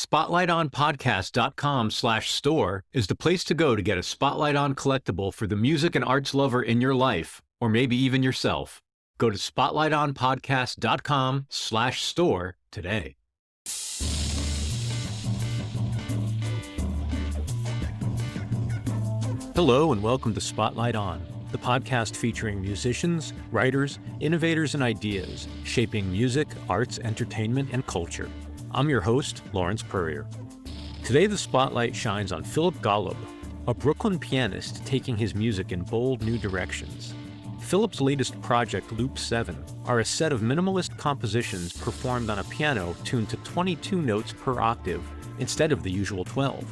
SpotlightOnPodcast.com/store is the place to go to get a Spotlight On collectible for the music and arts lover in your life, or maybe even yourself. Go to SpotlightOnPodcast.com/store today. Hello and welcome to Spotlight On, the podcast featuring musicians, writers, innovators, and ideas shaping music, arts, entertainment, and culture. I'm your host, Lawrence Purrier. Today the spotlight shines on Phillip Golub, a Brooklyn pianist taking his music in bold new directions. Phillip's latest project, Loop 7, are a set of minimalist compositions performed on a piano tuned to 22 notes per octave instead of the usual 12.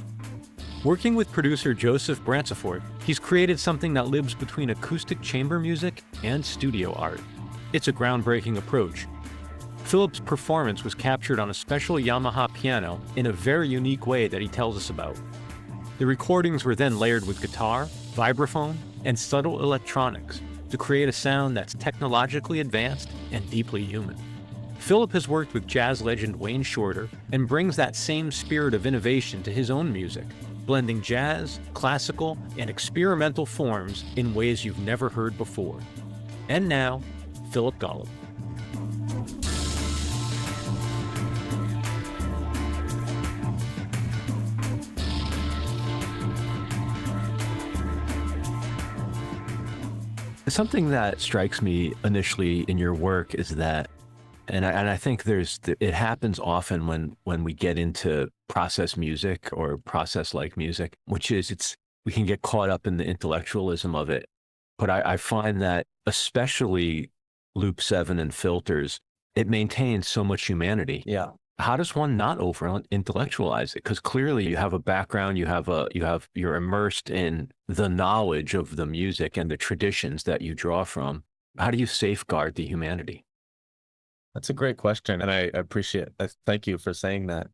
Working with producer Joseph Branciforte, he's created something that lives between acoustic chamber music and studio art. It's a groundbreaking approach. Phillip's performance was captured on a special Yamaha piano in a very unique way that he tells us about. The recordings were then layered with guitar, vibraphone, and subtle electronics to create a sound that's technologically advanced and deeply human. Phillip has worked with jazz legend Wayne Shorter and brings that same spirit of innovation to his own music, blending jazz, classical, and experimental forms in ways you've never heard before. And now, Phillip Golub. Something that strikes me initially in your work is that, and I think it happens often when we get into process music or process-like music, which is we can get caught up in the intellectualism of it. But I find that especially Loop 7 and filters, it maintains so much humanity. Yeah. How does one not over-intellectualize it? Because clearly you have a background, you're immersed in the knowledge of the music and the traditions that you draw from. How do you safeguard the humanity? That's a great question, and I appreciate it. Thank you for saying that.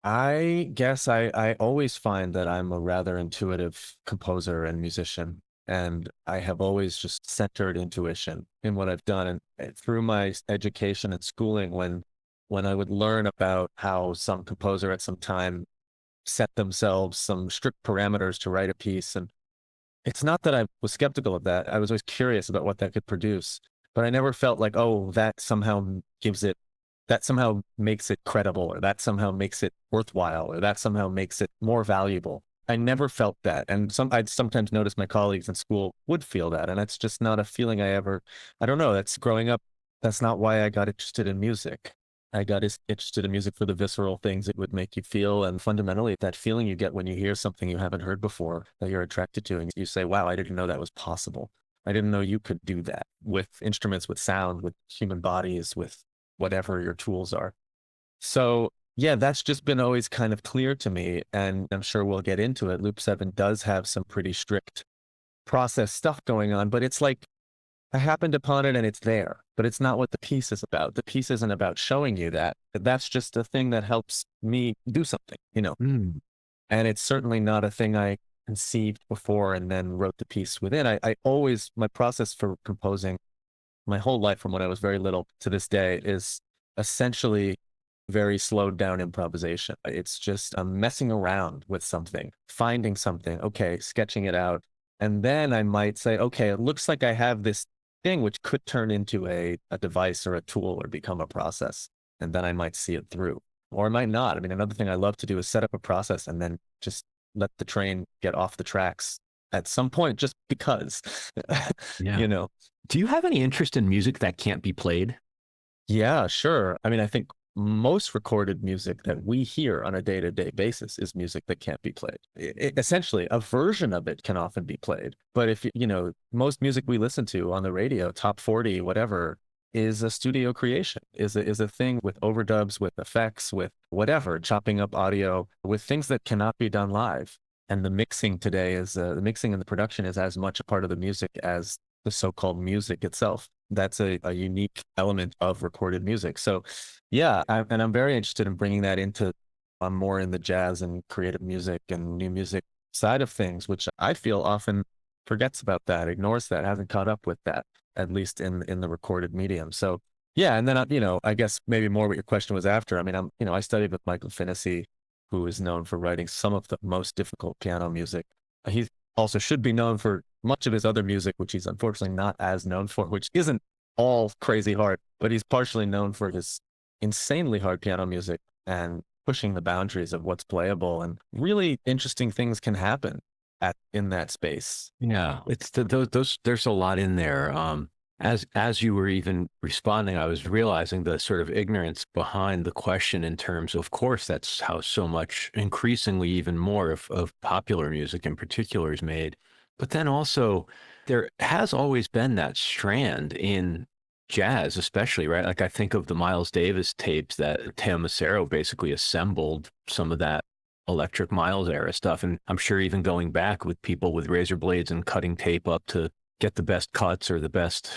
I guess I always find that I'm a rather intuitive composer and musician, and I have always just centered intuition in what I've done. And through my education and schooling, when I would learn about how some composer at some time set themselves some strict parameters to write a piece, and it's not that I was skeptical of that. I was always curious about what that could produce, but I never felt like, oh, that somehow makes it credible, or that somehow makes it worthwhile, or that somehow makes it more valuable. I never felt that. And I'd sometimes notice my colleagues in school would feel that. And that's just not a feeling I don't know, that's growing up. That's not why I got interested in music. I got interested in music for the visceral things it would make you feel. And fundamentally, that feeling you get when you hear something you haven't heard before that you're attracted to, and you say, wow, I didn't know that was possible. I didn't know you could do that with instruments, with sound, with human bodies, with whatever your tools are. So yeah, that's just been always kind of clear to me. And I'm sure we'll get into it. Loop 7 does have some pretty strict process stuff going on, but it's like, I happened upon it and it's there, but it's not what the piece is about. The piece isn't about showing you that. That's just a thing that helps me do something, And it's certainly not a thing I conceived before and then wrote the piece within. My process for composing my whole life from when I was very little to this day is essentially very slowed down improvisation. It's just messing around with something, finding something, okay, sketching it out. And then I might say, okay, it looks like I have this thing which could turn into a device or a tool or become a process. And then I might see it through, or I might not. I mean, another thing I love to do is set up a process and then just let the train get off the tracks at some point, just because, Yeah. Do you have any interest in music that can't be played? Yeah, sure. I mean, I think most recorded music that we hear on a day-to-day basis is music that can't be played. Essentially, a version of it can often be played. But if most music we listen to on the radio, top 40, whatever, is a studio creation, is a thing with overdubs, with effects, with whatever, chopping up audio, with things that cannot be done live. And the mixing today the mixing and the production is as much a part of the music as the so-called music itself. That's a unique element of recorded music. So yeah, I'm very interested in bringing that into more in the jazz and creative music and new music side of things, which I feel often forgets about that, ignores that, hasn't caught up with that, at least in the recorded medium. So yeah, and then I guess maybe more what your question was after. I mean, I studied with Michael Finnessy, who is known for writing some of the most difficult piano music. He also should be known for much of his other music, which he's unfortunately not as known for, which isn't all crazy hard, but he's partially known for his insanely hard piano music and pushing the boundaries of what's playable, and really interesting things can happen in that space. Yeah, it's those there's a lot in there. As you were even responding, I was realizing the sort of ignorance behind the question in terms of course, that's how so much, increasingly even more of popular music in particular is made. But then also there has always been that strand in jazz, especially, right? Like I think of the Miles Davis tapes that Teo Macero basically assembled some of that Electric Miles era stuff. And I'm sure even going back with people with razor blades and cutting tape up to get the best cuts or the best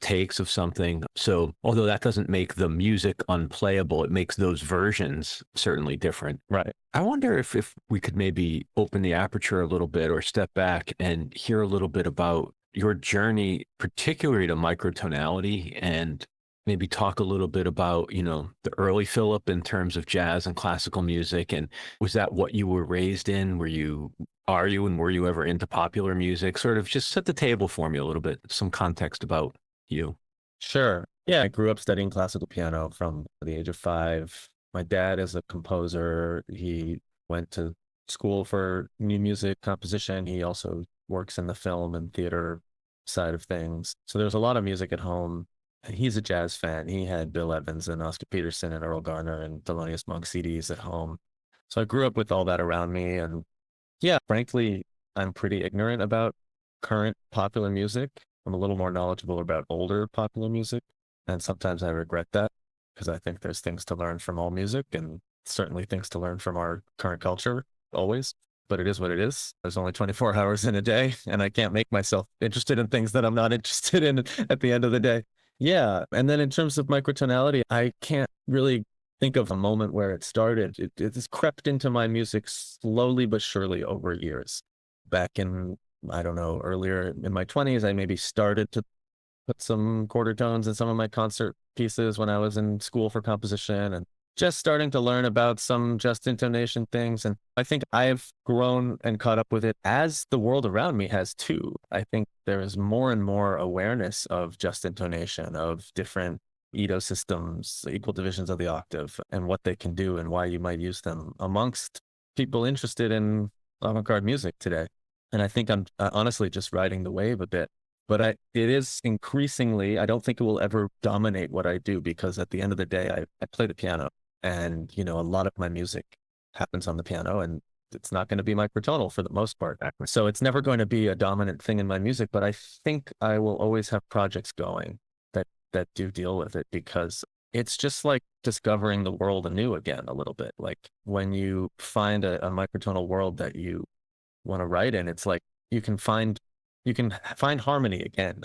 takes of something. So although that doesn't make the music unplayable, it makes those versions certainly different. Right. I wonder if we could maybe open the aperture a little bit or step back and hear a little bit about your journey, particularly to microtonality, and maybe talk a little bit about, you know, the early Philip in terms of jazz and classical music. And was that what you were raised in? Were you ever into popular music? Sort of just set the table for me a little bit, some context about you. Sure. Yeah, I grew up studying classical piano from the age of 5. My dad is a composer. He went to school for new music composition. He also works in the film and theater side of things. So there's a lot of music at home. He's a jazz fan. He had Bill Evans and Oscar Peterson and Earl Garner and Thelonious Monk CDs at home. So I grew up with all that around me. And yeah, frankly, I'm pretty ignorant about current popular music. I'm a little more knowledgeable about older popular music. And sometimes I regret that because I think there's things to learn from all music, and certainly things to learn from our current culture always. But it is what it is. There's only 24 hours in a day, and I can't make myself interested in things that I'm not interested in at the end of the day. Yeah. And then in terms of microtonality, I can't really think of a moment where it started. It has crept into my music slowly but surely over years. Back in, I don't know, earlier in my 20s, I maybe started to put some quarter tones in some of my concert pieces when I was in school for composition, and just starting to learn about some just intonation things. And I think I've grown and caught up with it as the world around me has too. I think there is more and more awareness of just intonation, of different Edo systems, equal divisions of the octave, and what they can do and why you might use them amongst people interested in avant-garde music today. And I think I'm honestly just riding the wave a bit. But it is increasingly, I don't think it will ever dominate what I do, because at the end of the day, I play the piano, and, you know, a lot of my music happens on the piano, and it's not going to be microtonal for the most part. So it's never going to be a dominant thing in my music, but I think I will always have projects going that do deal with it, because it's just like discovering the world anew again a little bit. Like when you find a microtonal world that you want to write in, it's like you can find harmony again.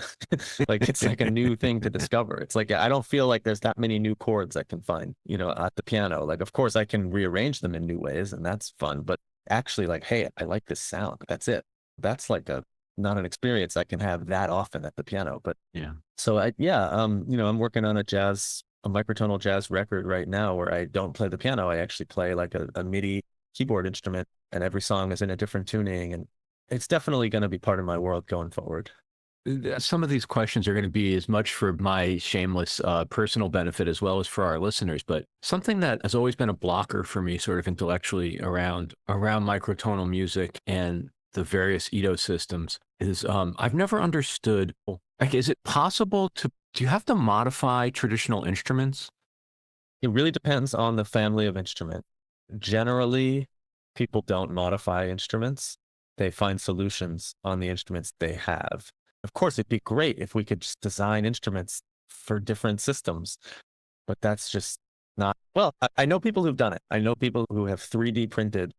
Like it's like a new thing to discover. It's like I don't feel like there's that many new chords I can find, you know, at the piano. Like of course I can rearrange them in new ways, and that's fun, but actually like, hey, I like this sound. That's it. That's like not an experience I can have that often at the piano. But Yeah. so you know, I'm working on a microtonal jazz record right now where I don't play the piano. I actually play like a MIDI keyboard instrument, and every song is in a different tuning, and it's definitely going to be part of my world going forward. Some of these questions are going to be as much for my shameless personal benefit as well as for our listeners. But something that has always been a blocker for me, sort of intellectually, around microtonal music and the various Edo systems is I've never understood. Like, is it possible do you have to modify traditional instruments? It really depends on the family of instrument. Generally, people don't modify instruments. They find solutions on the instruments they have. Of course, it'd be great if we could just design instruments for different systems, but that's just not, well, I know people who've done it. I know people who have 3D printed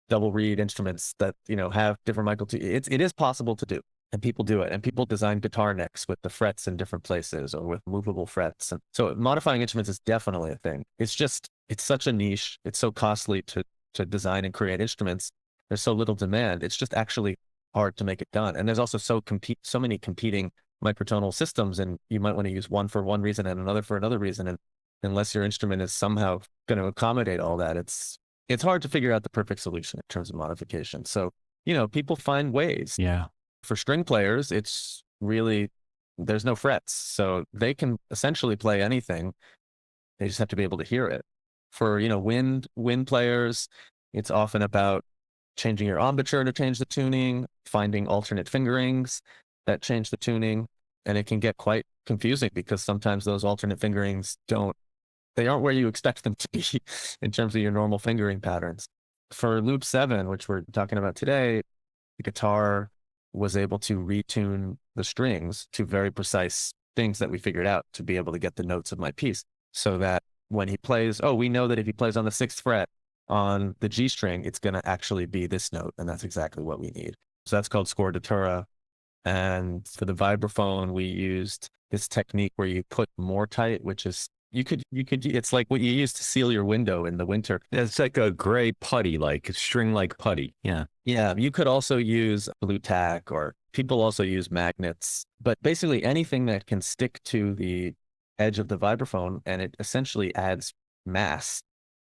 double reed instruments that, you know, have different it is possible to do, and people do it, and people design guitar necks with the frets in different places or with movable frets. And so modifying instruments is definitely a thing. It's such a niche. It's so costly to design and create instruments. There's so little demand. It's just actually hard to make it done. And there's also so many competing microtonal systems, and you might want to use one for one reason and another for another reason. And unless your instrument is somehow going to accommodate all that, it's it's hard to figure out the perfect solution in terms of modification. So, people find ways. Yeah. For string players, it's really, there's no frets. So they can essentially play anything. They just have to be able to hear it. For, wind players, it's often about changing your embouchure to change the tuning, finding alternate fingerings that change the tuning. And it can get quite confusing because sometimes those alternate fingerings they aren't where you expect them to be in terms of your normal fingering patterns. For loop 7, which we're talking about today, the guitar was able to retune the strings to very precise things that we figured out to be able to get the notes of my piece, so that when he plays, we know that if he plays on the 6th fret on the G string, it's going to actually be this note, and that's exactly what we need. So that's called scordatura. And for the vibraphone, we used this technique where you put Mortite, which is it's like what you use to seal your window in the winter. It's like a gray putty, like string like putty. Yeah. Yeah. You could also use blue tack, or people also use magnets, but basically anything that can stick to the edge of the vibraphone, and it essentially adds mass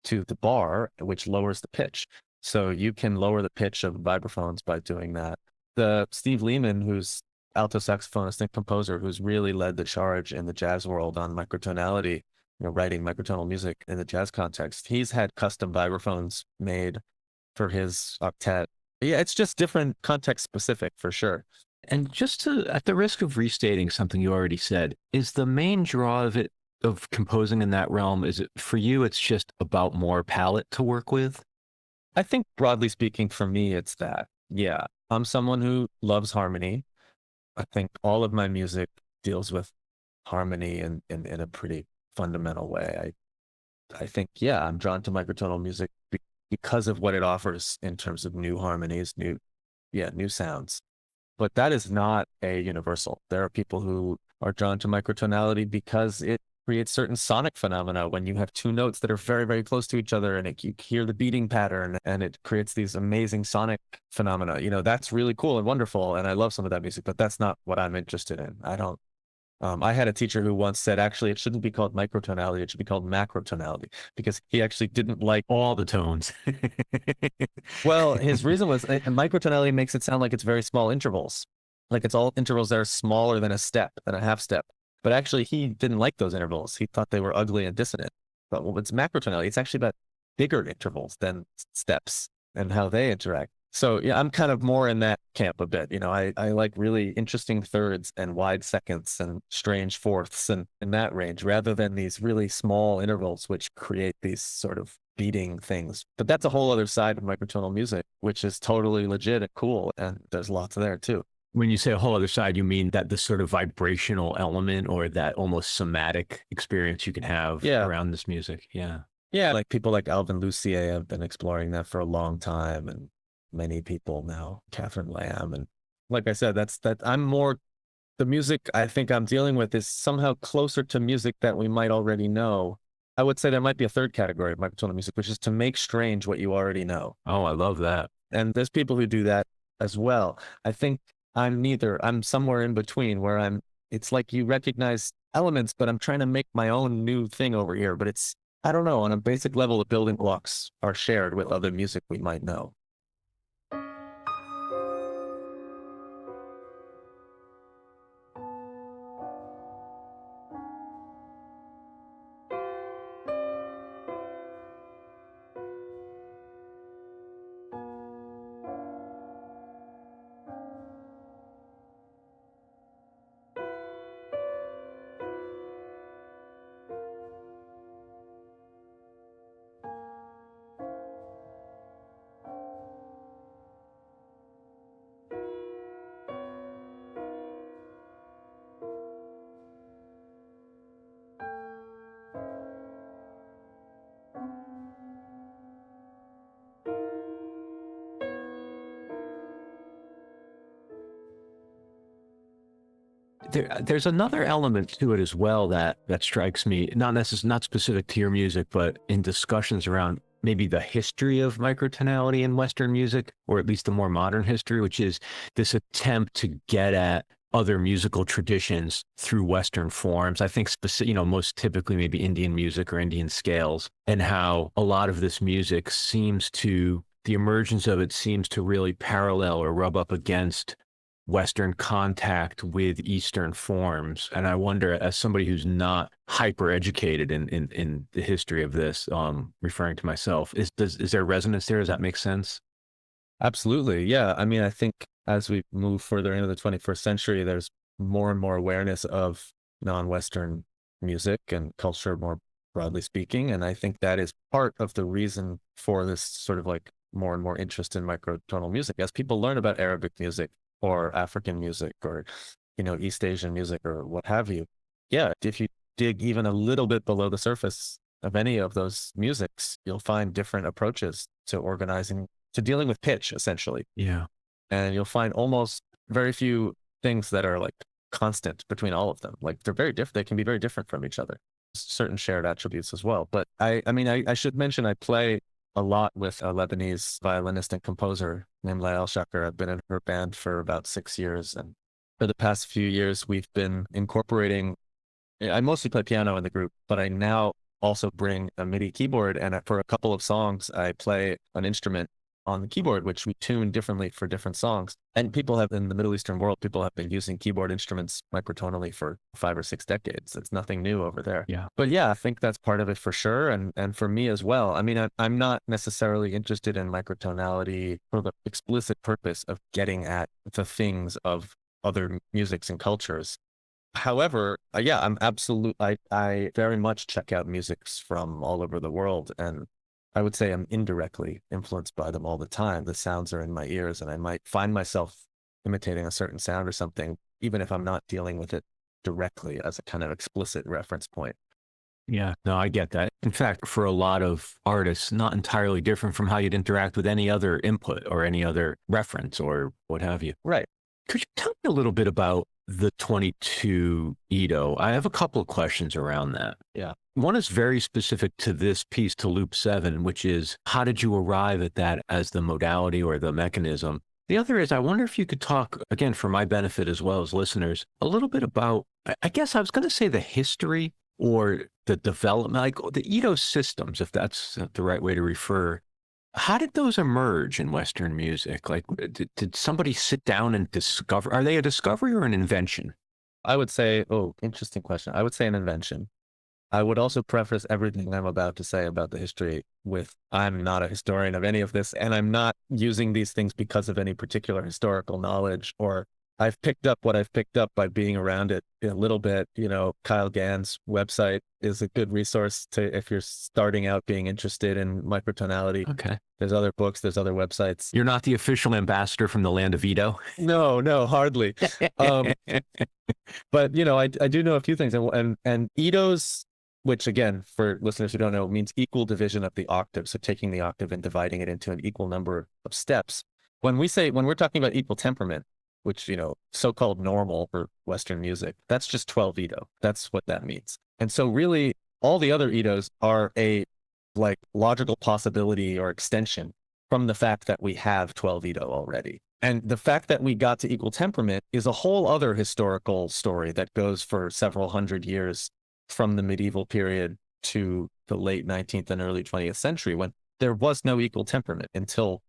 to the bar, which lowers the pitch. So you can lower the pitch of vibraphones by doing that. The Steve Lehman, who's alto saxophonist and composer, who's really led the charge in the jazz world on microtonality, writing microtonal music in the jazz context. He's had custom vibraphones made for his octet. Yeah, it's just different context specific for sure. And just at the risk of restating something you already said, is the main draw of composing in that realm, is it for you, it's just about more palette to work with? I think broadly speaking, for me, it's that. Yeah, I'm someone who loves harmony. I think all of my music deals with harmony in a pretty fundamental way. I think, yeah, I'm drawn to microtonal music because of what it offers in terms of new harmonies, new sounds. But that is not a universal. There are people who are drawn to microtonality because it creates certain sonic phenomena when you have two notes that are very, very close to each other, and you hear the beating pattern, and it creates these amazing sonic phenomena. That's really cool and wonderful, and I love some of that music, but that's not what I'm interested in. I had a teacher who once said, actually, it shouldn't be called microtonality, it should be called macrotonality, because he actually didn't like all the tones. Well, his reason was microtonality makes it sound like it's very small intervals. Like it's all intervals that are smaller than a half step. But actually, he didn't like those intervals. He thought they were ugly and dissonant. But it's macrotonality. It's actually about bigger intervals than steps and how they interact. So yeah, I'm kind of more in that camp a bit. I like really interesting thirds and wide seconds and strange fourths and in that range, rather than these really small intervals which create these sort of beating things. But that's a whole other side of microtonal music, which is totally legit and cool. And there's lots there too. When you say a whole other side, you mean that the sort of vibrational element or that almost somatic experience you can have around this music. Yeah. Yeah. Like people like Alvin Lucier have been exploring that for a long time, and many people now, Catherine Lamb. And like I said, I'm more, the music I think I'm dealing with is somehow closer to music that we might already know. I would say there might be a third category of microtonal music, which is to make strange what you already know. Oh, I love that. And there's people who do that as well. I think I'm neither. I'm somewhere in between, where it's like you recognize elements, but I'm trying to make my own new thing over here. But I don't know, on a basic level, the building blocks are shared with other music we might know. There's another element to it as well that strikes me, not specific to your music, but in discussions around maybe the history of microtonality in Western music, or at least the more modern history, which is this attempt to get at other musical traditions through Western forms. I think most typically maybe Indian music or Indian scales, and how a lot of this music the emergence of it seems to really parallel or rub up against Western contact with Eastern forms. And I wonder, as somebody who's not hyper educated in the history of this, referring to myself, is there resonance there? Does that make sense? Absolutely. Yeah. I mean, I think as we move further into the 21st century, there's more and more awareness of non-Western music and culture, more broadly speaking. And I think that is part of the reason for this sort of like more and more interest in microtonal music. As people learn about Arabic music or African music or, East Asian music or what have you. Yeah. If you dig even a little bit below the surface of any of those musics, you'll find different approaches to organizing, to dealing with pitch, essentially. Yeah. And you'll find almost very few things that are like constant between all of them. Like they're very different. They can be very different from each other. Certain shared attributes as well. But I should mention I play a lot with a Lebanese violinist and composer named Lael Shaker. I've been in her band for about 6 years. And for the past few years, we've been incorporating, I mostly play piano in the group, but I now also bring a MIDI keyboard. And for a couple of songs, I play an instrument on the keyboard, which we tune differently for different songs. And in the Middle Eastern world, people have been using keyboard instruments microtonally for 5 or 6 decades. It's nothing new over there. Yeah. But yeah, I think that's part of it for sure. And for me as well. I mean, I'm not necessarily interested in microtonality for the explicit purpose of getting at the things of other musics and cultures. However, yeah, I very much check out musics from all over the world, and I would say I'm indirectly influenced by them all the time. The sounds are in my ears, and I might find myself imitating a certain sound or something, even if I'm not dealing with it directly as a kind of explicit reference point. Yeah, no, I get that. In fact, for a lot of artists, not entirely different from how you'd interact with any other input or any other reference or what have you. Right. Could you tell me a little bit about the 22 Ito? I have a couple of questions around that. Yeah. One is very specific to this piece, to Loop 7, which is how did you arrive at that as the modality or the mechanism? The other is, I wonder if you could talk, again, for my benefit as well as listeners, a little bit about, I guess I was going to say the history or the development, like the Ito systems, if that's the right way to refer. How did those emerge in Western music? Like, did somebody sit down and discover? Are they a discovery or an invention? I would say, interesting question. I would say an invention. I would also preface everything I'm about to say about the history with, I'm not a historian of any of this, and I'm not using these things because of any particular historical knowledge, or I've picked up what I've picked up by being around it a little bit. Kyle Gann's website is a good resource if you're starting out being interested in microtonality. Okay. There's other books, there's other websites. You're not the official ambassador from the land of Ito? No, hardly. But, I do know a few things. And Ito's, which again, for listeners who don't know, means equal division of the octave. So taking the octave and dividing it into an equal number of steps. When we're talking about equal temperament, which, so-called normal for Western music, that's just 12 Ito. That's what that means. And so really all the other Itos are a logical possibility or extension from the fact that we have 12 Ito already. And the fact that we got to equal temperament is a whole other historical story that goes for several hundred years, from the medieval period to the late 19th and early 20th century, when there was no equal temperament until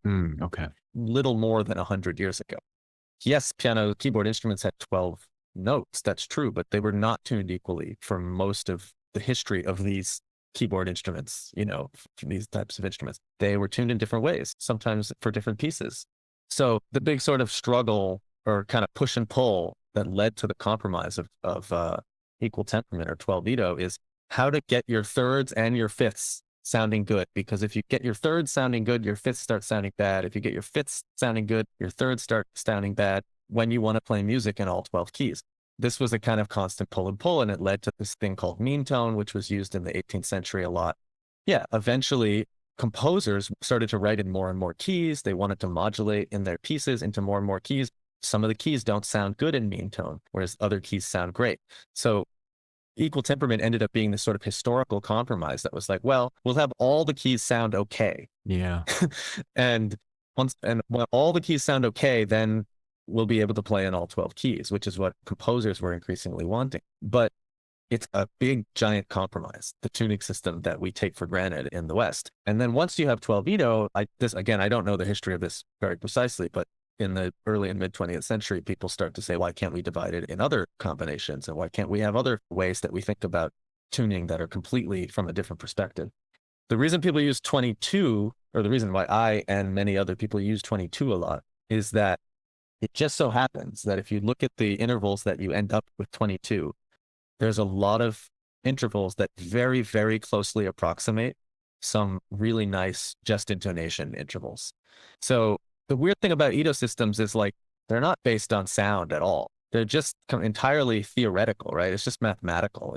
little more than 100 years ago. Yes, piano, keyboard instruments had 12 notes. That's true, but they were not tuned equally for most of the history of these keyboard instruments, these types of instruments. They were tuned in different ways, sometimes for different pieces. So the big sort of struggle or kind of push and pull that led to the compromise of equal temperament or 12 Ito is how to get your thirds and your fifths sounding good. Because if you get your thirds sounding good, your fifths start sounding bad. If you get your fifths sounding good, your thirds start sounding bad when you want to play music in all 12 keys. This was a kind of constant pull and pull, and it led to this thing called mean tone, which was used in the 18th century a lot. Yeah, eventually composers started to write in more and more keys. They wanted to modulate in their pieces into more and more keys. Some of the keys don't sound good in mean tone, whereas other keys sound great. So equal temperament ended up being this sort of historical compromise that was like, well, we'll have all the keys sound okay. Yeah. And when all the keys sound okay, then will be able to play in all 12 keys, which is what composers were increasingly wanting. But it's a big, giant compromise, the tuning system that we take for granted in the West. And then once you have 12 Ito, I don't know the history of this very precisely, but in the early and mid 20th century, people start to say, why can't we divide it in other combinations? And why can't we have other ways that we think about tuning that are completely from a different perspective? The reason people use 22, or the reason why I and many other people use 22 a lot, is that it just so happens that if you look at the intervals that you end up with 22, there's a lot of intervals that very, very closely approximate some really nice just intonation intervals. So the weird thing about Ito systems is like, they're not based on sound at all. They're just entirely theoretical, right? It's just mathematical.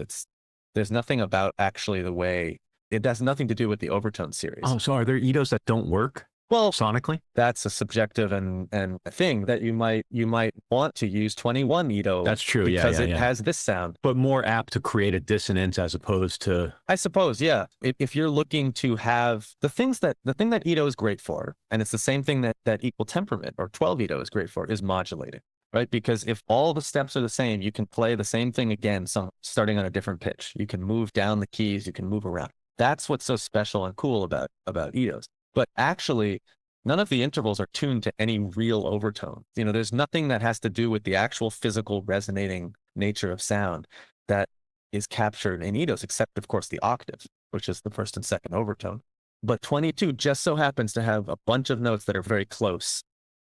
There's nothing about actually the way, it has nothing to do with the overtone series. Oh, so are there Itos that don't work? Well, sonically, that's a subjective and a thing that you might want to use 21 Ito. That's true, because it has this sound, but more apt to create a dissonance as opposed to. I suppose, yeah. If you're looking to have the thing that Ito is great for, and it's the same thing that equal temperament or 12 Ito is great for, is modulating, right? Because if all the steps are the same, you can play the same thing again, starting on a different pitch. You can move down the keys, you can move around. That's what's so special and cool about Itos. But actually, none of the intervals are tuned to any real overtone. There's nothing that has to do with the actual physical resonating nature of sound that is captured in Itos, except, of course, the octave, which is the first and second overtone. But 22 just so happens to have a bunch of notes that are very close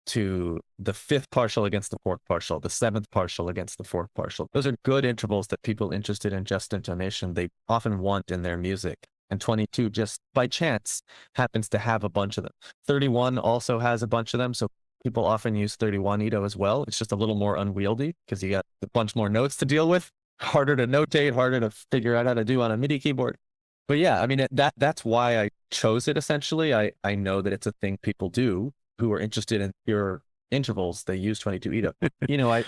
to the fifth partial against the fourth partial, the seventh partial against the fourth partial. Those are good intervals that people interested in just intonation, they often want in their music. And 22 just by chance happens to have a bunch of them. 31 also has a bunch of them, so people often use 31 Ito as well. It's just a little more unwieldy because you got a bunch more notes to deal with, harder to notate, harder to figure out how to do on a MIDI keyboard. But yeah, I mean, that's why I chose it, essentially. I know that it's a thing people do who are interested in pure intervals. They use 22 Ito.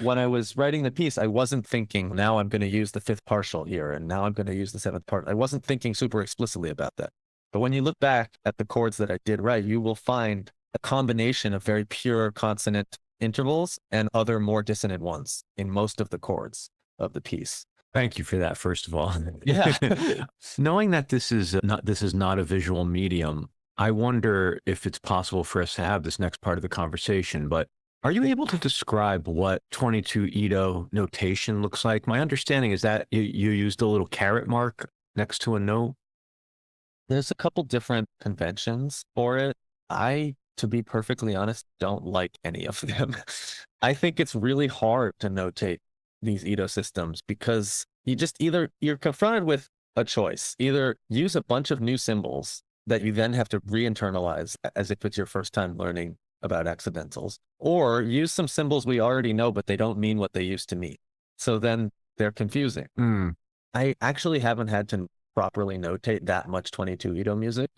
When I was writing the piece, I wasn't thinking, now I'm going to use the fifth partial here, and now I'm going to use the seventh part. I wasn't thinking super explicitly about that. But when you look back at the chords that I did write, you will find a combination of very pure consonant intervals and other more dissonant ones in most of the chords of the piece. Thank you for that, first of all. Yeah. Knowing that this is not a visual medium, I wonder if it's possible for us to have this next part of the conversation, but are you able to describe what 22 Ito notation looks like? My understanding is that you used a little caret mark next to a note. There's a couple different conventions for it. I, to be perfectly honest, don't like any of them. I think it's really hard to notate these Ito systems because you're confronted with a choice. Either use a bunch of new symbols that you then have to re-internalize as if it's your first time learning about accidentals, or use some symbols we already know, but they don't mean what they used to mean. So then they're confusing. I actually haven't had to properly notate that much 22 Ito music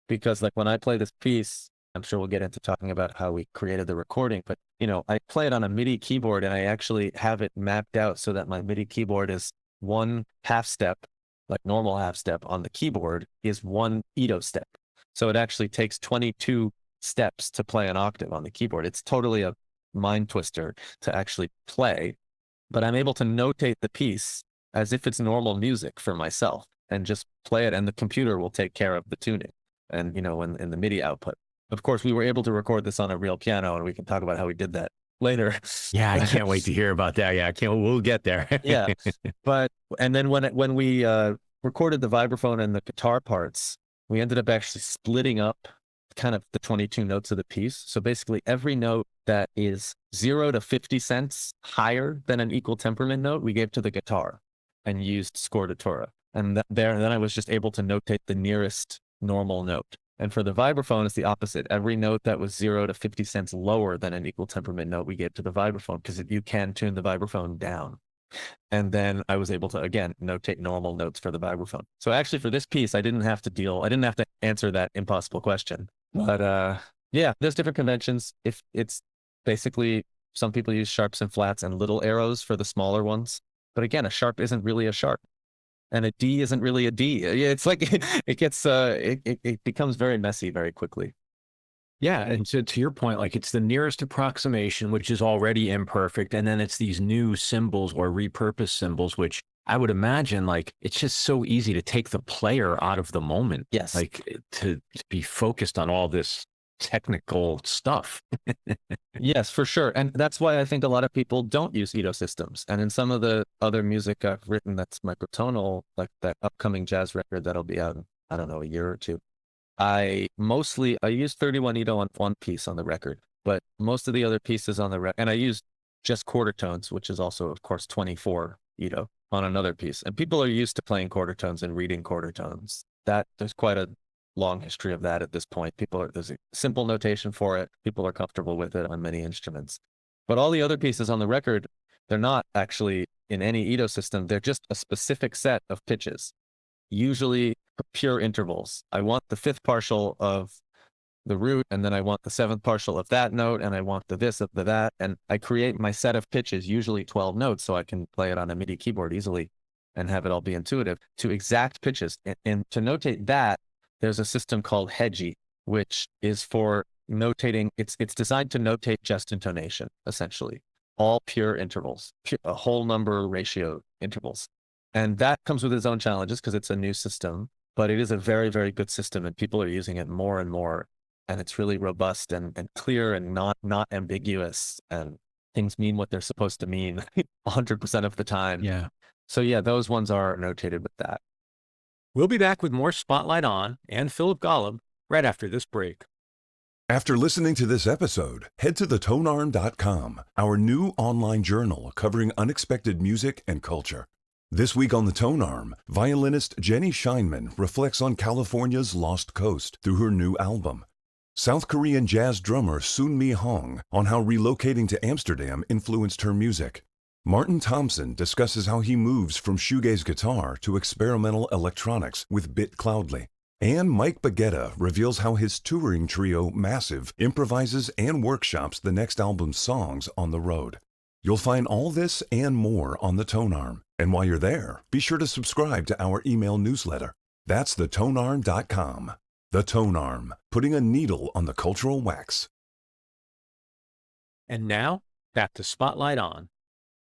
because like when I play this piece, I'm sure we'll get into talking about how we created the recording, but I play it on a MIDI keyboard and I actually have it mapped out so that my MIDI keyboard is one half step, like normal half step on the keyboard is one Ito step. So it actually takes 22 steps to play an octave on the keyboard. It's totally a mind twister to actually play, but I'm able to notate the piece as if it's normal music for myself and just play it, and the computer will take care of the tuning and, in the MIDI output. Of course, we were able to record this on a real piano, and we can talk about how we did that later. Yeah, I can't wait to hear about that. Yeah, we'll get there. Yeah. And then when we recorded the vibraphone and the guitar parts, we ended up actually splitting up kind of the 22 notes of the piece. So basically every note that is 0 to 50 cents higher than an equal temperament note, we gave to the guitar and used scordatura. And then I was just able to notate the nearest normal note. And for the vibraphone, it's the opposite. Every note that was 0 to 50 cents lower than an equal temperament note, we gave to the vibraphone because you can tune the vibraphone down. And then I was able to, again, notate normal notes for the vibraphone. So actually for this piece, I didn't have to answer that impossible question. But yeah, there's different conventions. If it's basically, some people use sharps and flats and little arrows for the smaller ones. But again, a sharp isn't really a sharp. And a D isn't really a D. It's like it becomes very messy very quickly. Yeah, and to your point, like it's the nearest approximation, which is already imperfect, and then it's these new symbols or repurposed symbols, which I would imagine like it's just so easy to take the player out of the moment, Yes. like to be focused on all this technical stuff. Yes, for sure. And that's why I think a lot of people don't use Edo systems. And in some of the other music I've written that's microtonal, like that upcoming jazz record that'll be out in, I don't know, a year or two, I use 31 Edo on one piece on the record, but most of the other pieces on the record, and I use just quarter tones, which is also, of course, 24 Edo on another piece. And people are used to playing quarter tones and reading quarter tones. That there's quite a long history of that at this point. There's a simple notation for it. People are comfortable with it on many instruments. But all the other pieces on the record, they're not actually in any Edo system. They're just a specific set of pitches, usually pure intervals. I want the fifth partial of the root, and then I want the seventh partial of that note, and I want the this of the that, and I create my set of pitches, usually 12 notes, so I can play it on a MIDI keyboard easily and have it all be intuitive to exact pitches. And to notate that, there's a system called Hedgie, which is for notating. It's designed to notate just intonation, essentially, all pure intervals, a whole number ratio intervals. And that comes with its own challenges because it's a new system, but it is a very, very good system, and people are using it more and more. And it's really robust and clear and not ambiguous, and things mean what they're supposed to mean 100% of the time. Yeah. So yeah, those ones are notated with that. We'll be back with more Spotlight on and Phillip Golub right after this break. After listening to this episode, head to thetonarm.com, our new online journal covering unexpected music and culture. This week on The Tone Arm, violinist Jenny Scheinman reflects on California's lost coast through her new album. South Korean jazz drummer Sun Mi Hong on how relocating to Amsterdam influenced her music. Martin Thompson discusses how he moves from shoegaze guitar to experimental electronics with Bit Cloudly. And Mike Baguetta reveals how his touring trio Massive improvises and workshops the next album's songs on the road. You'll find all this and more on The Tone Arm. And while you're there, be sure to subscribe to our email newsletter. That's thetonarm.com. The Tone Arm, putting a needle on the cultural wax. And now, back to Spotlight on.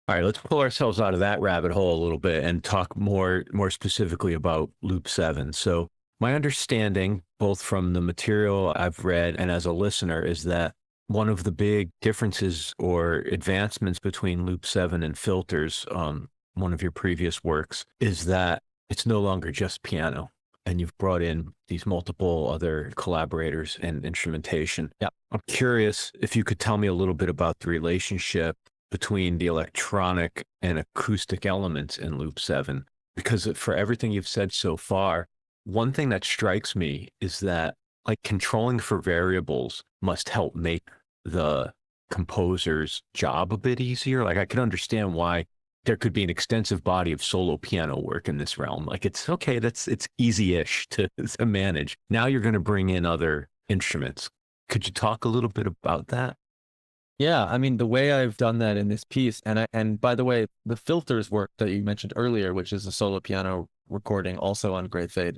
All right, let's pull ourselves out of that rabbit hole a little bit and talk more specifically about Loop 7. So my understanding, both from the material I've read and as a listener, is that one of the big differences or advancements between Loop 7 and Filters, one of your previous works, is that it's no longer just piano. And you've brought in these multiple other collaborators and instrumentation. Yeah. I'm curious if you could tell me a little bit about the relationship between the electronic and acoustic elements in Loop 7. Because for everything you've said so far, one thing that strikes me is that like controlling for variables must help make the composer's job a bit easier. Like I could understand why there could be an extensive body of solo piano work in this realm. Like it's okay, it's easy-ish to manage. Now you're going to bring in other instruments. Could you talk a little bit about that? Yeah, I mean, the way I've done that in this piece, and by the way, the Filters work that you mentioned earlier, which is a solo piano recording also on Greyfade,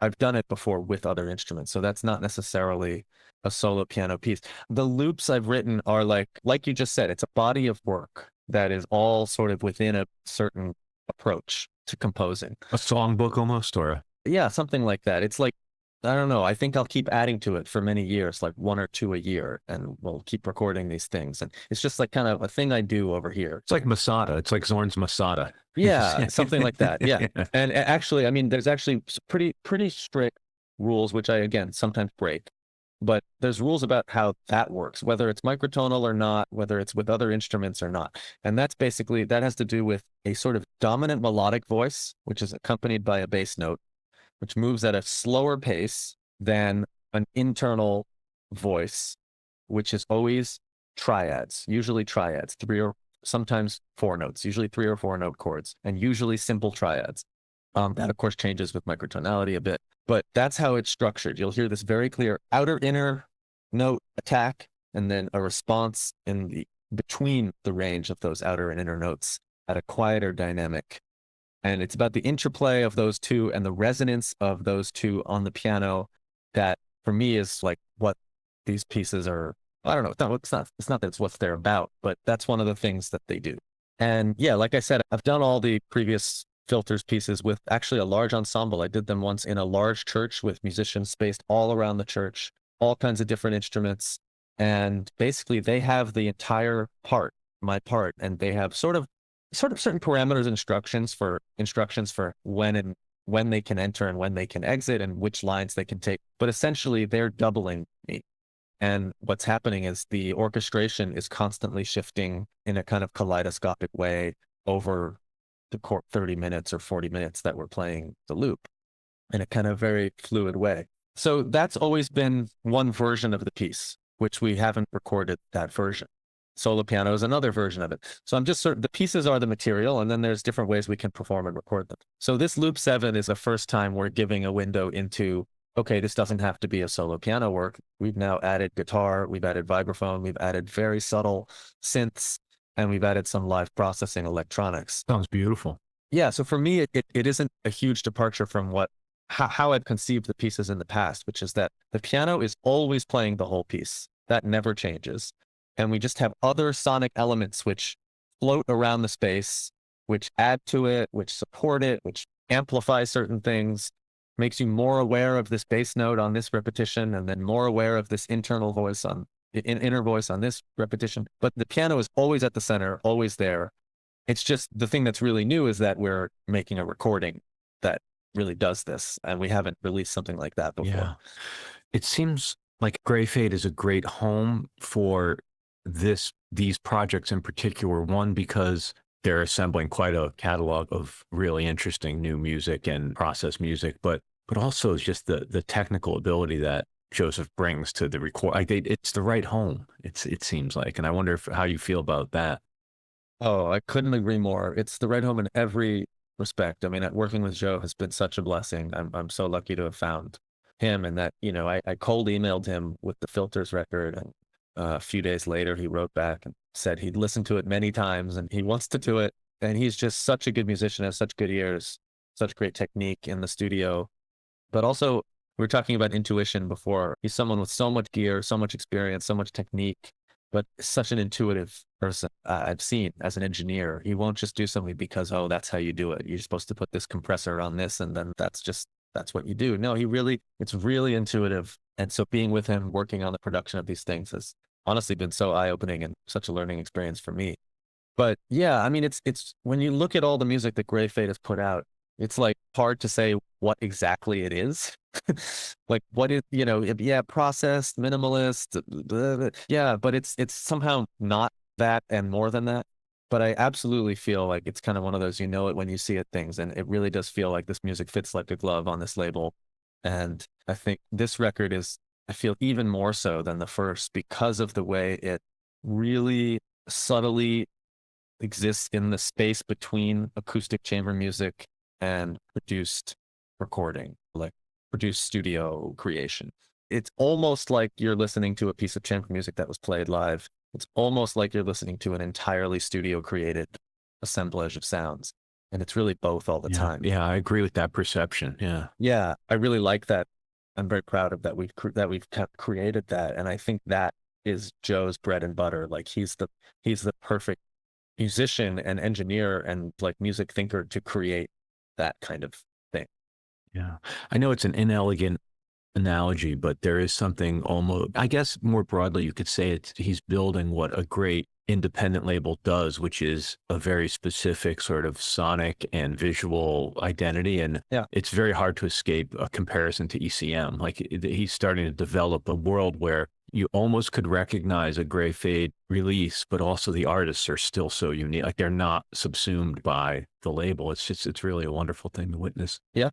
I've done it before with other instruments, so that's not necessarily a solo piano piece. The loops I've written are like you just said, it's a body of work that is all sort of within a certain approach to composing. A songbook almost, or Yeah, something like that. It's like, I don't know, I think I'll keep adding to it for many years, like one or two a year, and we'll keep recording these things. And it's just like kind of a thing I do over here. It's like Masada. It's like Zorn's Masada. Yeah, something like that. Yeah. And actually, I mean, there's actually pretty strict rules, which I, again, sometimes break. But there's rules about how that works, whether it's microtonal or not, whether it's with other instruments or not. And that's basically, that has to do with a sort of dominant melodic voice, which is accompanied by a bass note, which moves at a slower pace than an internal voice, which is always triads, usually triads, three or sometimes four notes, usually 3 or 4 note chords, and usually simple triads. That, of course, changes with microtonality a bit, but that's how it's structured. You'll hear this very clear outer inner note attack, and then a response in the between the range of those outer and inner notes at a quieter dynamic. And it's about the interplay of those two and the resonance of those two on the piano that, for me, is like what these pieces are, I don't know, it's not that it's what they're about, but that's one of the things that they do. And yeah, like I said, I've done all the previous filters pieces with actually a large ensemble. I did them once in a large church with musicians spaced all around the church, all kinds of different instruments. And basically they have the entire part, my part, and they have sort of certain parameters, instructions for when they can enter and when they can exit and which lines they can take. But essentially they're doubling me. And what's happening is the orchestration is constantly shifting in a kind of kaleidoscopic way over the 30 minutes or 40 minutes that we're playing the loop in a kind of very fluid way. So that's always been one version of the piece, which we haven't recorded that version. Solo piano is another version of it. So I'm just the pieces are the material, and then there's different ways we can perform and record them. So this loop 7 is the first time we're giving a window into, okay, this doesn't have to be a solo piano work. We've now added guitar, we've added vibraphone, we've added very subtle synths, and we've added some live processing electronics. Sounds beautiful. Yeah, so for me, it isn't a huge departure from how I've conceived the pieces in the past, which is that the piano is always playing the whole piece. That never changes. And we just have other sonic elements which float around the space, which add to it, which support it, which amplify certain things, makes you more aware of this bass note on this repetition, and then more aware of this inner voice on this repetition. But the piano is always at the center, always there. It's just the thing that's really new is that we're making a recording that really does this, and we haven't released something like that before. Yeah. It seems like Greyfade is a great home for these projects in particular. One, because they're assembling quite a catalog of really interesting new music and process music, but also just the technical ability that Joseph brings to the record. Like it's the right home. It seems like, and I wonder how you feel about that. Oh, I couldn't agree more. It's the right home in every respect. I mean, working with Joe has been such a blessing. I'm so lucky to have found him, and that, I cold emailed him with the Filters record, and a few days later he wrote back and said he'd listened to it many times and he wants to do it. And he's just such a good musician, has such good ears, such great technique in the studio. But also, we were talking about intuition before. He's someone with so much gear, so much experience, so much technique, but such an intuitive person. I've seen as an engineer, he won't just do something because, oh, that's how you do it. You're supposed to put this compressor on this, and then that's what you do. No, it's really intuitive. And so being with him, working on the production of these things has honestly been so eye-opening and such a learning experience for me. But yeah, I mean, it's when you look at all the music that Greyfade has put out, it's like hard to say what exactly it is. Like what is, processed, minimalist, blah, blah, yeah, but it's somehow not that and more than that. But I absolutely feel like it's kind of one of those, it when you see it things, and it really does feel like this music fits like a glove on this label. And I think this record I feel even more so than the first because of the way it really subtly exists in the space between acoustic chamber music and produced recording, like produced studio creation. It's almost like you're listening to a piece of chamber music that was played live. It's almost like you're listening to an entirely studio created assemblage of sounds. And it's really both all the time. Yeah, I agree with that perception. Yeah. Yeah, I really like that. I'm very proud of that we've created that. And I think that is Joe's bread and butter. Like he's the perfect musician and engineer and like music thinker to create that kind of thing. Yeah. I know it's an inelegant analogy, but there is something almost, I guess more broadly, you could say he's building what a great independent label does, which is a very specific sort of sonic and visual identity. And it's very hard to escape a comparison to ECM. Like he's starting to develop a world where you almost could recognize a Greyfade release, but also the artists are still so unique. Like they're not subsumed by the label. It's really a wonderful thing to witness. Yeah.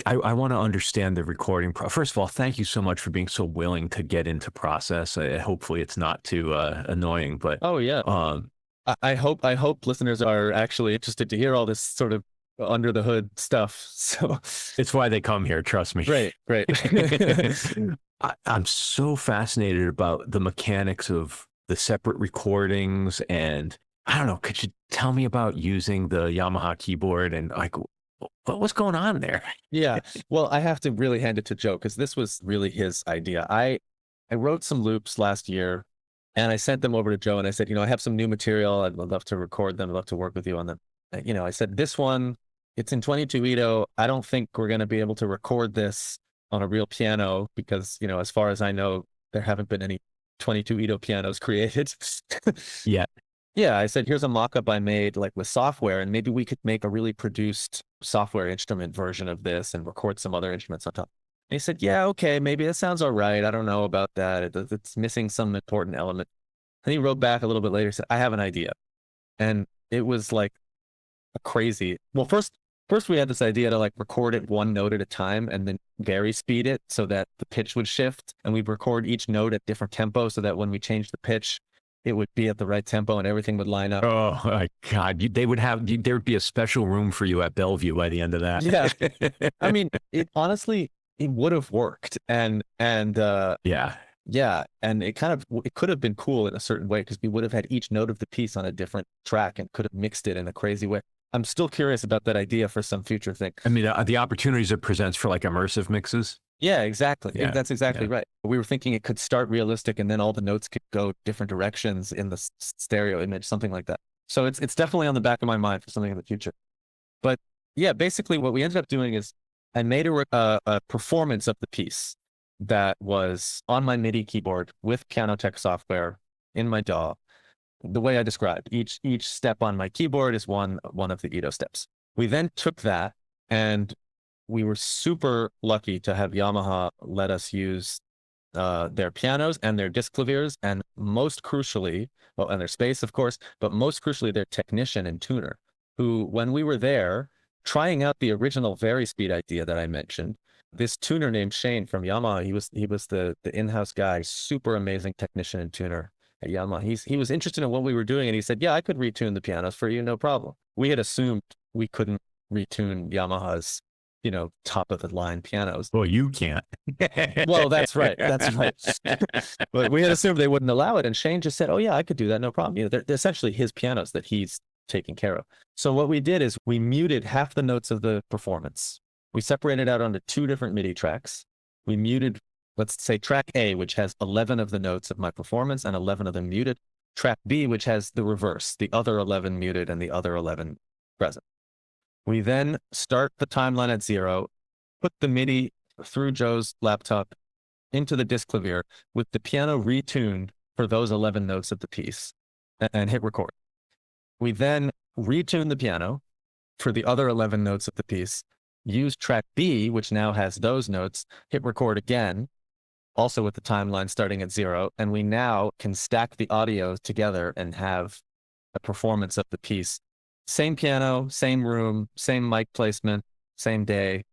I want to understand the recording. First of all, thank you so much for being so willing to get into process. Hopefully it's not too annoying, but oh yeah. I hope listeners are actually interested to hear all this sort of under the hood stuff. So it's why they come here. Trust me. Great. I'm so fascinated about the mechanics of the separate recordings, and I don't know. Could you tell me about using the Yamaha keyboard and like what was going on there? Yeah. Well, I have to really hand it to Joe because this was really his idea. I wrote some loops last year and I sent them over to Joe and I said, I have some new material. I'd love to record them. I'd love to work with you on them. I said, this one, it's in 22 Ito. I don't think we're going to be able to record this on a real piano because, as far as I know, there haven't been any 22 Ito pianos created. Yeah. Yeah, I said, here's a mock-up I made like with software, and maybe we could make a really produced software instrument version of this and record some other instruments on top. And he said, yeah, okay, maybe that sounds all right. I don't know about that. It's missing some important element. And he wrote back a little bit later, said, I have an idea. And it was like a crazy, well, first we had this idea to like record it one note at a time and then vary speed it so that the pitch would shift. And we'd record each note at different tempo so that when we changed the pitch, it would be at the right tempo and everything would line up. Oh my God. There'd be a special room for you at Bellevue by the end of that. Yeah. I mean, it honestly, it would have worked. And Yeah. And it could have been cool in a certain way because we would have had each note of the piece on a different track and could have mixed it in a crazy way. I'm still curious about that idea for some future thing. I mean, the opportunities it presents for like immersive mixes. Yeah, exactly. Yeah. That's exactly right. We were thinking it could start realistic and then all the notes could go different directions in the stereo image, something like that. So it's definitely on the back of my mind for something in the future. But yeah, basically what we ended up doing is I made a performance of the piece that was on my MIDI keyboard with Pianotech software in my DAW. The way I described, each step on my keyboard is one of the Ito steps. We then took that and we were super lucky to have Yamaha let us use their pianos and their Disklaviers, and most crucially, well, and their space, of course, but most crucially, their technician and tuner, who, when we were there, trying out the original vari-speed idea that I mentioned, this tuner named Shane from Yamaha, he was the in-house guy, super amazing technician and tuner at Yamaha. He was interested in what we were doing, and he said, yeah, I could retune the pianos for you, no problem. We had assumed we couldn't retune Yamaha's top of the line pianos. Well, you can't. Well, that's right. That's right. But we had assumed they wouldn't allow it. And Shane just said, oh yeah, I could do that. No problem. They're essentially his pianos that he's taking care of. So what we did is we muted half the notes of the performance. We separated out onto 2 different MIDI tracks. We muted, let's say track A, which has 11 of the notes of my performance and 11 of them muted. Track B, which has the reverse, the other 11 muted and the other 11 present. We then start the timeline at 0, put the MIDI through Joe's laptop into the Disklavier with the piano retuned for those 11 notes of the piece and hit record. We then retune the piano for the other 11 notes of the piece, use track B, which now has those notes, hit record again, also with the timeline starting at 0, and we now can stack the audio together and have a performance of the piece. Same piano, same room, same mic placement, same day.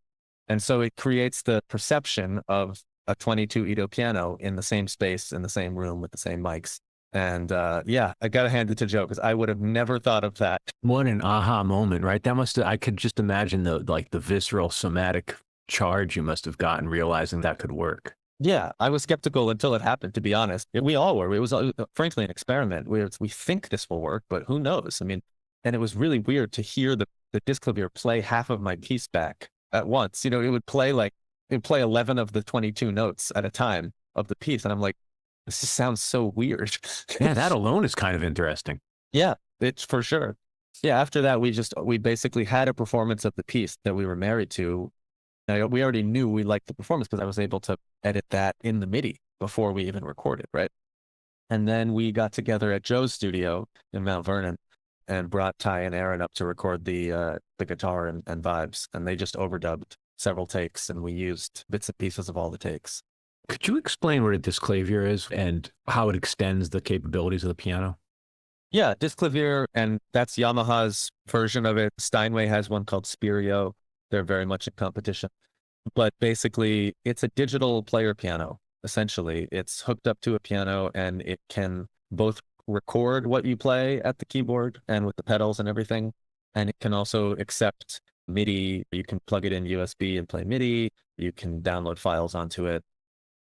And so it creates the perception of a 22 Ito piano in the same space, in the same room with the same mics. And yeah, I got to hand it to Joe because I would have never thought of that. What an aha moment, right? I could just imagine the visceral somatic charge you must have gotten realizing that could work. Yeah, I was skeptical until it happened, to be honest. We all were. It was frankly an experiment. We think this will work, but who knows? I mean, and it was really weird to hear the Disklavier play half of my piece back at once. It would play 11 of the 22 notes at a time of the piece. And I'm like, this just sounds so weird. Yeah, that alone is kind of interesting. Yeah, it's for sure. Yeah, after that, we basically had a performance of the piece that we were married to. Now, we already knew we liked the performance because I was able to edit that in the MIDI before we even recorded, right? And then we got together at Joe's studio in Mount Vernon and brought Ty and Aaron up to record the guitar and vibes. And they just overdubbed several takes, and we used bits and pieces of all the takes. Could you explain what a Disklavier is and how it extends the capabilities of the piano? Yeah, Disklavier, and that's Yamaha's version of it. Steinway has one called Spirio. They're very much in competition. But basically, it's a digital player piano, essentially. It's hooked up to a piano, and it can both record what you play at the keyboard and with the pedals and everything. And it can also accept MIDI. You can plug it in USB and play MIDI. You can download files onto it.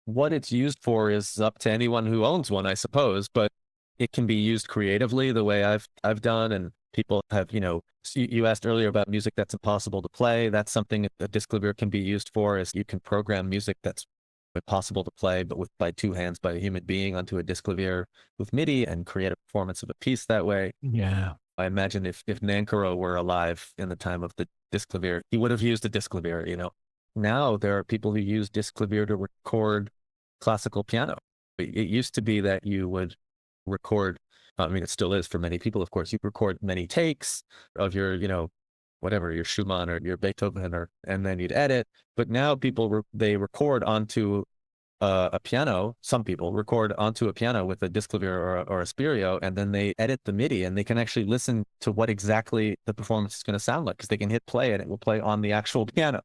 What it's used for is up to anyone who owns one, I suppose, but it can be used creatively the way I've done. And people have, you asked earlier about music that's impossible to play. That's something a Disklavier can be used for, is you can program music that's possible to play, but by two hands by a human being onto a Disklavier with MIDI and create a performance of a piece that way. Yeah. I imagine if Nankoro were alive in the time of the Disklavier, he would have used a Disklavier, you know. Now there are people who use Disklavier to record classical piano. It used to be that you would record, I mean, it still is for many people, of course, you record many takes of your, you know, whatever, your Schumann or your Beethoven, and then you'd edit. But now people, they record onto a piano. Some people record onto a piano with a Disklavier or a Spirio, and then they edit the MIDI, and they can actually listen to what exactly the performance is going to sound like, because they can hit play and it will play on the actual piano.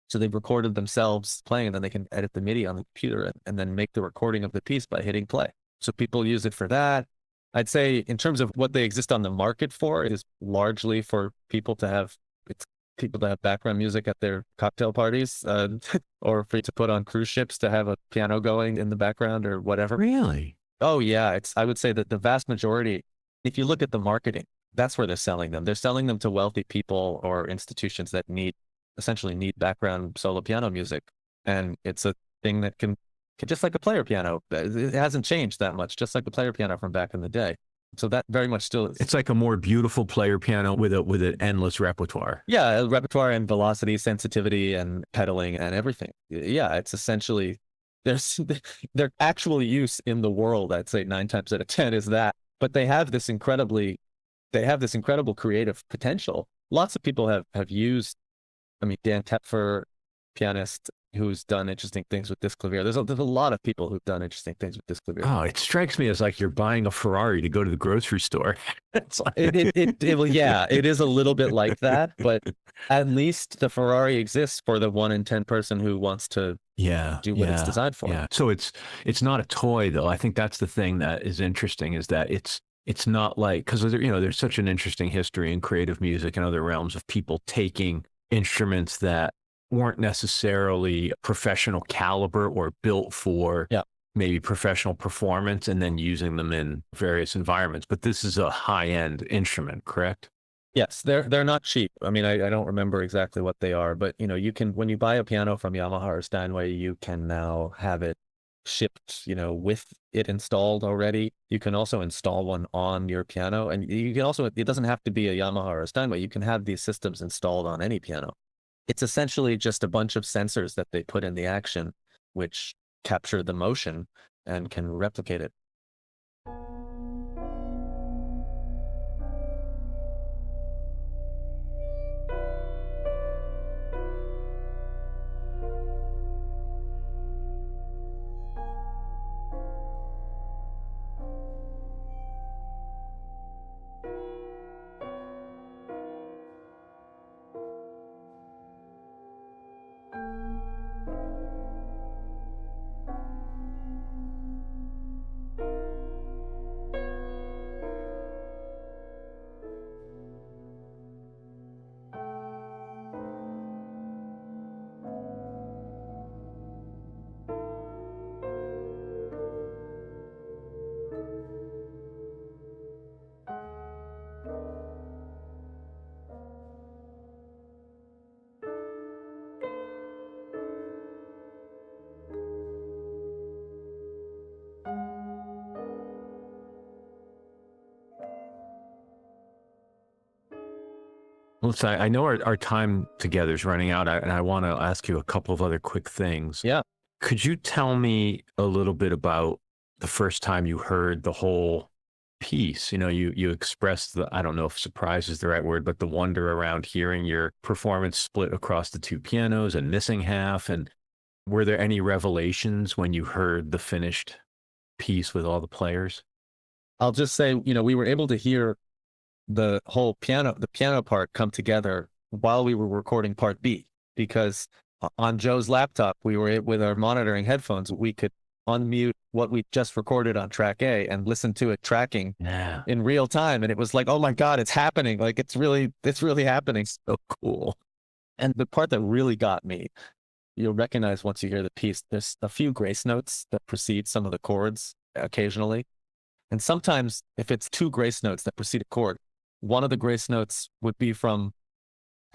So they've recorded themselves playing, and then they can edit the MIDI on the computer and then make the recording of the piece by hitting play. So people use it for that. I'd say in terms of what they exist on the market for, it is largely for people to have background music at their cocktail parties, or for to put on cruise ships to have a piano going in the background or whatever. Really? Oh yeah, I would say that the vast majority, if you look at the marketing, that's where they're selling them. They're selling them to wealthy people or institutions that essentially need background solo piano music. And it's a thing that can just like a player piano. It hasn't changed that much, just like a player piano from back in the day. So that very much still is. It's like a more beautiful player piano with an endless repertoire. Yeah, repertoire and velocity, sensitivity and pedaling and everything. Yeah, it's essentially, their actual use in the world, I'd say 9 times out of 10 is that. But they have this incredible creative potential. Lots of people have used, I mean, Dan Tepfer, pianist, who's done interesting things with Disklavier. There's a lot of people who've done interesting things with Disklavier. Oh, it strikes me as like you're buying a Ferrari to go to the grocery store. It's like... yeah, it is a little bit like that, but at least the Ferrari exists for the 1 in 10 person who wants to do what it's designed for. Yeah. So it's not a toy though. I think that's the thing that is interesting, is that it's not like, because there's such an interesting history in creative music and other realms of people taking instruments that weren't necessarily professional caliber or built for maybe professional performance, and then using them in various environments. But this is a high-end instrument, correct? Yes, they're not cheap. I mean, I don't remember exactly what they are, but you can, when you buy a piano from Yamaha or Steinway, you can now have it shipped, with it installed already. You can also install one on your piano, and you can also, it doesn't have to be a Yamaha or a Steinway. You can have these systems installed on any piano. It's essentially just a bunch of sensors that they put in the action, which capture the motion and can replicate it. Well, so I know our time together is running out, and I want to ask you a couple of other quick things. Yeah. Could you tell me a little bit about the first time you heard the whole piece? You expressed I don't know if surprise is the right word, but the wonder around hearing your performance split across the 2 pianos and missing half. And were there any revelations when you heard the finished piece with all the players? I'll just say, we were able to hear the piano part come together while we were recording part B, because on Joe's laptop, we were with our monitoring headphones, we could unmute what we just recorded on track A and listen to it tracking in real time. And it was like, oh my God, it's happening. Like, it's really happening. So cool. And the part that really got me, you'll recognize once you hear the piece, there's a few grace notes that precede some of the chords occasionally. And sometimes if it's 2 grace notes that precede a chord, one of the grace notes would be from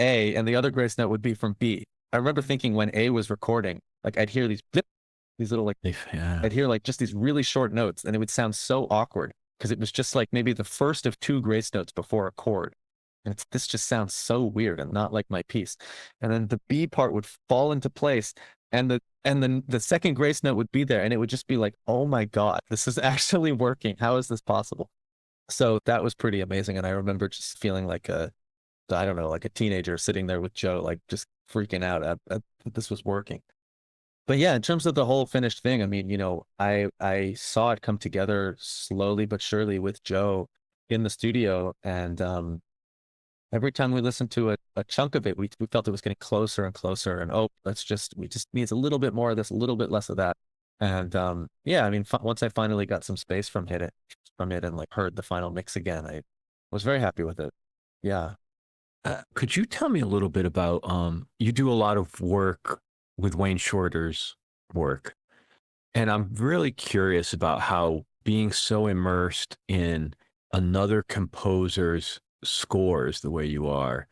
A and the other grace note would be from B. I remember thinking when A was recording, like I'd hear these blip, these little like, Yeah. I'd hear like just these really short notes, and it would sound so awkward because it was just like maybe the first of two grace notes before a chord. And this just sounds so weird and not like my piece. And then the B part would fall into place, and then the second grace note would be there, and it would just be like, oh my God, this is actually working. How is this possible? So that was pretty amazing. And I remember just feeling like I don't know, like a teenager sitting there with Joe, like just freaking out at that this was working. But yeah, in terms of the whole finished thing, I mean, I saw it come together slowly but surely with Joe in the studio. And every time we listened to a chunk of it, we felt it was getting closer and closer. And we just need a little bit more of this, a little bit less of that. And yeah, I mean, once I finally got some space from it and like heard the final mix again, I was very happy with it. Yeah. Could you tell me a little bit about, you do a lot of work with Wayne Shorter's work, and I'm really curious about how being so immersed in another composer's scores the way you are,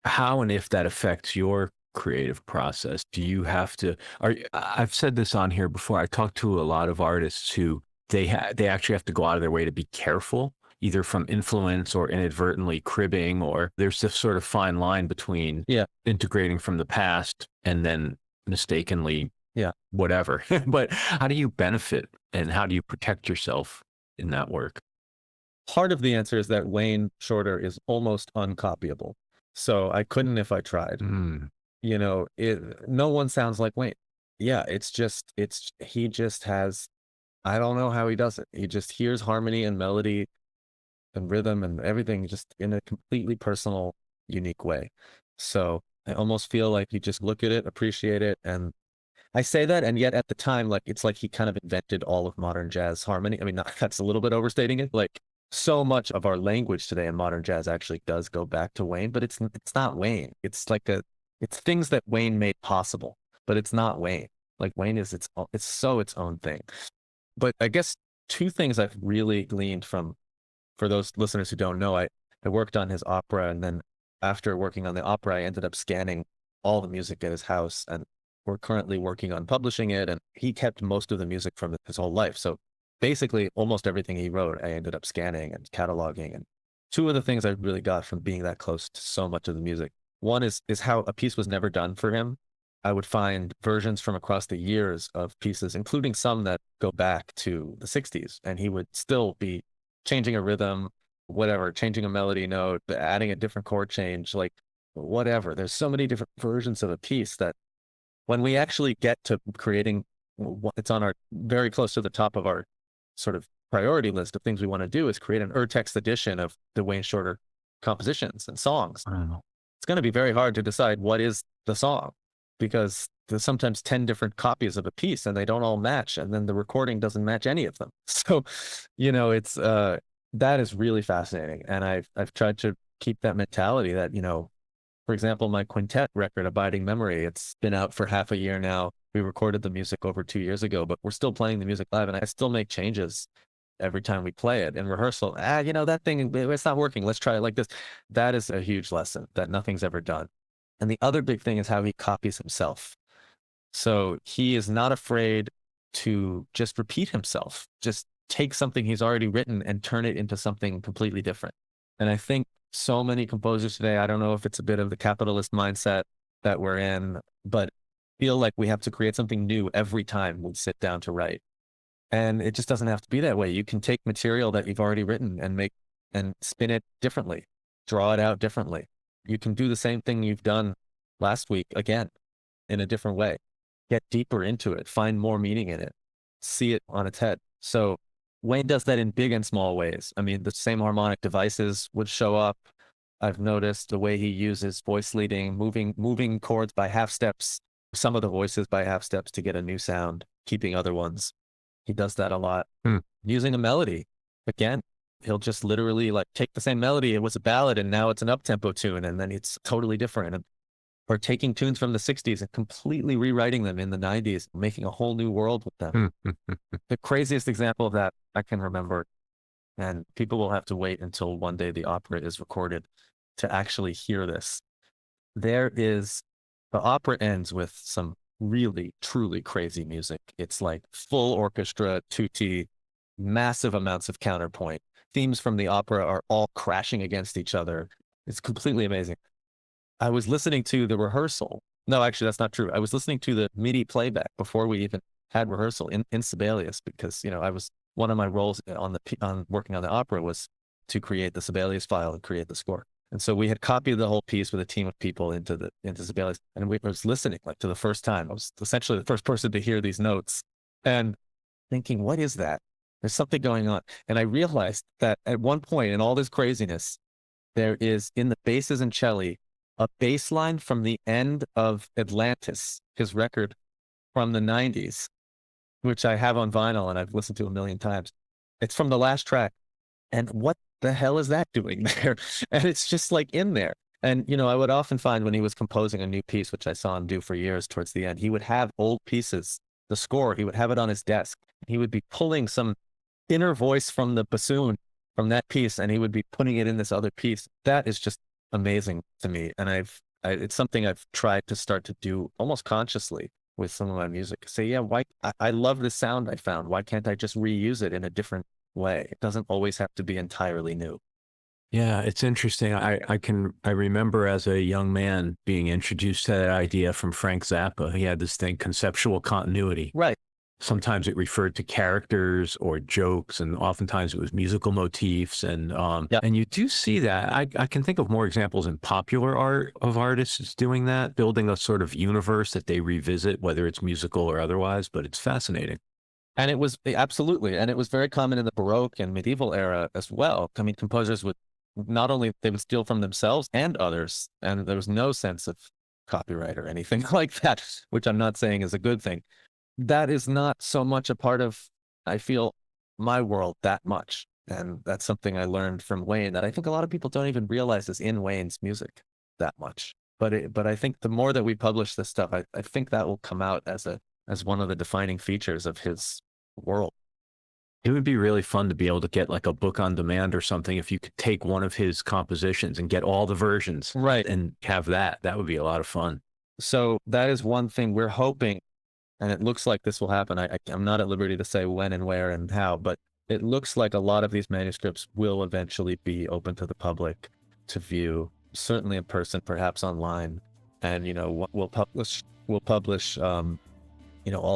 how and if that affects your creative process. Do you have to, I've said this on here before, I talked to a lot of artists who they actually have to go out of their way to be careful, either from influence or inadvertently cribbing, or there's this sort of fine line between integrating from the past and then mistakenly whatever. But how do you benefit and how do you protect yourself in that work? Part of the answer is that Wayne Shorter is almost uncopyable. So I couldn't if I tried. No one sounds like Wayne. Yeah, he just has, I don't know how he does it. He just hears harmony and melody and rhythm and everything just in a completely personal, unique way. So I almost feel like you just look at it, appreciate it. And I say that, and yet at the time, like, it's like he kind of invented all of modern jazz harmony. I mean, that's a little bit overstating it. Like, so much of our language today in modern jazz actually does go back to Wayne, but it's not Wayne. It's it's things that Wayne made possible, but it's not Wayne. Like, Wayne is its own thing. But I guess two things I've really gleaned from, for those listeners who don't know, I worked on his opera, and then after working on the opera, I ended up scanning all the music at his house, and we're currently working on publishing it. And he kept most of the music from his whole life. So basically, almost everything he wrote, I ended up scanning and cataloging. And two of the things I really got from being that close to so much of the music, one is how a piece was never done for him. I would find versions from across the years of pieces, including some that go back to the 60s, and he would still be changing a rhythm, whatever, changing a melody note, adding a different chord change, like whatever. There's so many different versions of a piece that when we actually get to creating, it's on our very close to the top of our sort of priority list of things we want to do, is create an urtext edition of the Wayne Shorter compositions and songs. It's going to be very hard to decide what is the song, because there's sometimes 10 different copies of a piece and they don't all match, and then the recording doesn't match any of them. So, it's that is really fascinating. And I've tried to keep that mentality that, for example, my quintet record, Abiding Memory, it's been out for half a year now. We recorded the music over 2 years ago, but we're still playing the music live, and I still make changes every time we play it in rehearsal. That thing, it's not working. Let's try it like this. That is a huge lesson that nothing's ever done. And the other big thing is how he copies himself. So he is not afraid to just repeat himself, just take something he's already written and turn it into something completely different. And I think so many composers today, I don't know if it's a bit of the capitalist mindset that we're in, but feel like we have to create something new every time we sit down to write. And it just doesn't have to be that way. You can take material that you've already written and spin it differently, draw it out differently. You can do the same thing you've done last week again in a different way. Get deeper into it, find more meaning in it, see it on its head. So Wayne does that in big and small ways. I mean, the same harmonic devices would show up. I've noticed the way he uses voice leading, moving chords by half steps, some of the voices by half steps to get a new sound, keeping other ones. He does that a lot. Using a melody. Again, he'll just literally like take the same melody. It was a ballad and now it's an up-tempo tune, and then it's totally different. Or taking tunes from the 60s and completely rewriting them in the 90s, making a whole new world with them. The craziest example of that I can remember, and people will have to wait until one day the opera is recorded to actually hear this. The opera ends with some really, truly crazy music. It's like full orchestra, tutti, massive amounts of counterpoint. Themes from the opera are all crashing against each other. It's completely amazing. I was listening to the rehearsal. No, actually, that's not true. I was listening to the MIDI playback before we even had rehearsal in Sibelius, because, I was, one of my roles on working on the opera was to create the Sibelius file and create the score. And so we had copied the whole piece with a team of people into Sibelius, and I was listening like to the first time. I was essentially the first person to hear these notes and thinking, what is that? There's something going on. And I realized that at one point in all this craziness, there is, in the basses and cello, a bass line from the end of Atlantis, his record from the 90s, which I have on vinyl and I've listened to a million times. It's from the last track. And what the hell is that doing there? And it's just like in there. And, I would often find when he was composing a new piece, which I saw him do for years towards the end, he would have old pieces, the score, he would have it on his desk. He would be pulling some inner voice from the bassoon from that piece, and he would be putting it in this other piece. That is just amazing to me. And it's something I've tried to start to do almost consciously with some of my music. Say, yeah, I love this sound I found. Why can't I just reuse it in a different way? It doesn't always have to be entirely new. Yeah, it's interesting. I remember as a young man being introduced to that idea from Frank Zappa. He had this thing, conceptual continuity. Right. Sometimes it referred to characters or jokes, and oftentimes it was musical motifs. And and you do see that. I can think of more examples in popular art of artists doing that, building a sort of universe that they revisit, whether it's musical or otherwise, but it's fascinating. And it was absolutely, and it was very common in the Baroque and medieval era as well. I mean, composers would not only, they would steal from themselves and others, and there was no sense of copyright or anything like that, which I'm not saying is a good thing. That is not so much a part of, I feel, my world that much. And that's something I learned from Wayne that I think a lot of people don't even realize is in Wayne's music that much. But I think the more that we publish this stuff, I think that will come out as one of the defining features of his world. It would be really fun to be able to get like a book on demand or something if you could take one of his compositions and get all the versions. Right. And have that. That would be a lot of fun. So that is one thing we're hoping, and it looks like this will happen. I'm not at liberty to say when and where and how, but it looks like a lot of these manuscripts will eventually be open to the public to view, certainly in person, perhaps online. And, we'll publish all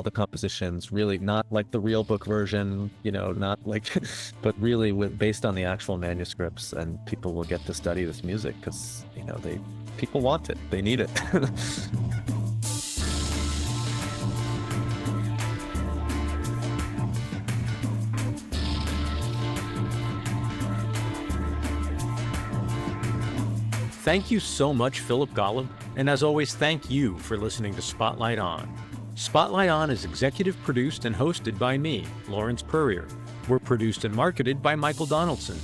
the compositions, really not like the real book version, not like, but really based on the actual manuscripts, and people will get to study this music because, people want it, they need it. Thank you so much, Phillip Golub. And as always, thank you for listening to Spotlight On. Spotlight On is executive produced and hosted by me, Lawrence Purrier. We're produced and marketed by Michael Donaldson.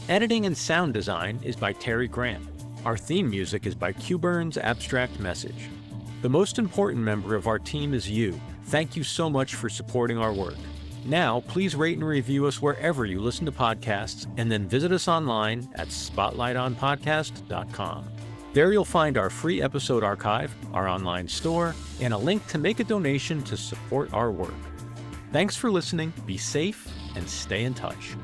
Editing and sound design is by Terry Grant. Our theme music is by Q-Burn's Abstract Message. The most important member of our team is you. Thank you so much for supporting our work. Now, please rate and review us wherever you listen to podcasts, and then visit us online at spotlightonpodcast.com. There you'll find our free episode archive, our online store, and a link to make a donation to support our work. Thanks for listening, be safe, and stay in touch.